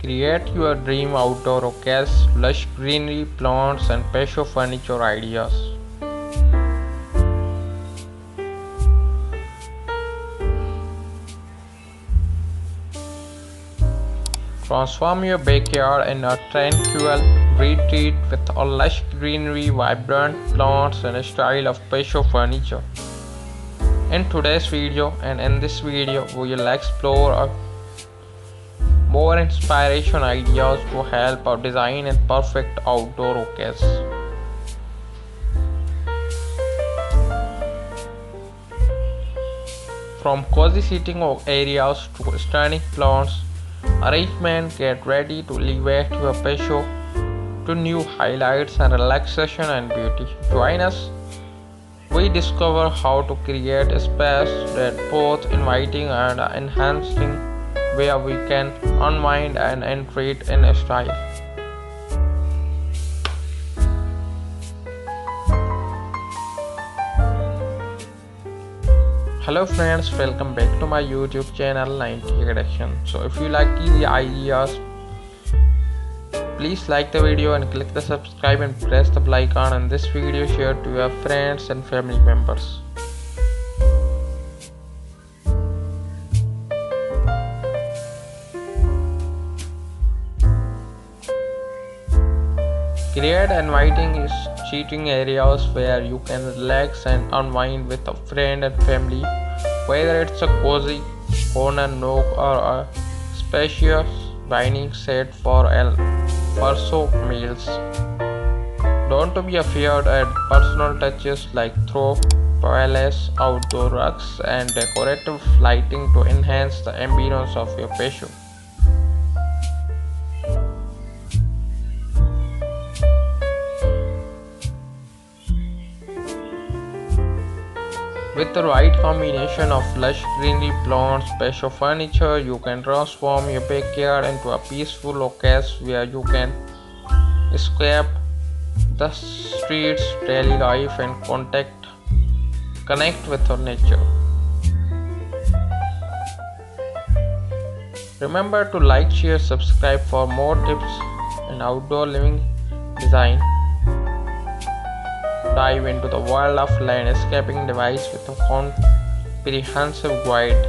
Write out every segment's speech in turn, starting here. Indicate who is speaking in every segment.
Speaker 1: Create your dream outdoor occasions, lush greenery, plants, and patio furniture ideas. Transform your backyard in a tranquil retreat with a lush greenery, vibrant plants, and a style of patio furniture. In today's video and in this video, we will explore more inspiration ideas to help our design and perfect outdoor occasions. From cozy sitting areas to stunning plants arrangement, get ready to elevate your patio to new heights and relaxation and beauty. Join us. We discover how to create a space that both inviting and enhancing, where we can unwind and entreat in a style. Hello friends, welcome back to my YouTube channel 90 Addiction. So if you like the ideas, please like the video and click the subscribe and press the bell icon, and this video share to your friends and family members. Create inviting seating areas where you can relax and unwind with a friend and family, whether it's a cozy corner nook or a spacious dining set for soak meals. Don't be afraid to add personal touches like throw toilets, outdoor rugs, and decorative lighting to enhance the ambience of your patio. With the right combination of lush greenery, plants, patio furniture, you can transform your backyard into a peaceful occasion where you can escape the streets, daily life, and connect with nature. Remember to like, share, subscribe for more tips in outdoor living design. Dive into the world of landscaping device with a comprehensive guide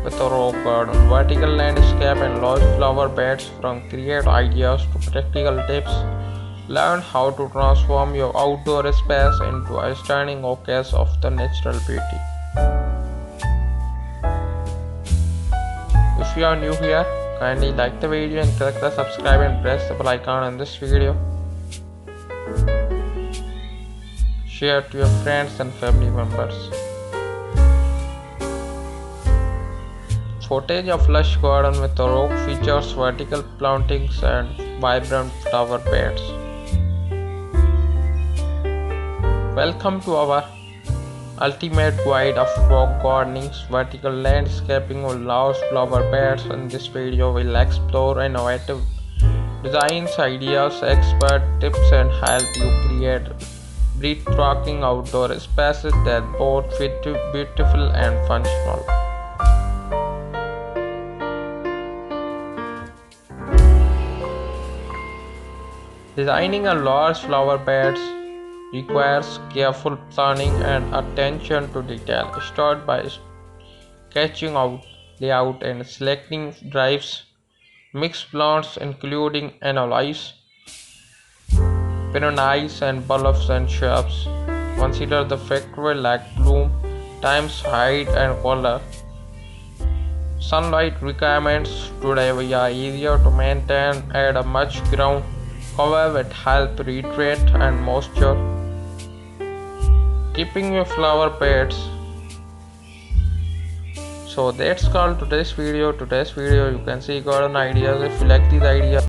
Speaker 1: with a rock garden, vertical landscape, and large flower beds. From creative ideas to practical tips, learn how to transform your outdoor space into a stunning occasion of the natural beauty. If you are new here, kindly like the video and click the subscribe and press the bell icon in this video. Share to your friends and family members. Footage of lush garden with a rock features vertical plantings and vibrant flower beds. Welcome to our ultimate guide of rock gardening, vertical landscaping, or large flower beds. In this video, we'll explore innovative designs, ideas, expert tips, and help you create breathtaking outdoor spaces that both beautiful and functional. Designing a large flower beds requires careful planning and attention to detail. Start by sketching out layout and selecting drives, mixed plants including annuals, perennials, and bulbs and shrubs. Consider the factor like bloom times, height, and color. Sunlight requirements today are easier to maintain at a much ground cover with help retreat and moisture. Keeping your flower beds. So that's all today's video. You can see garden ideas. If you like these ideas,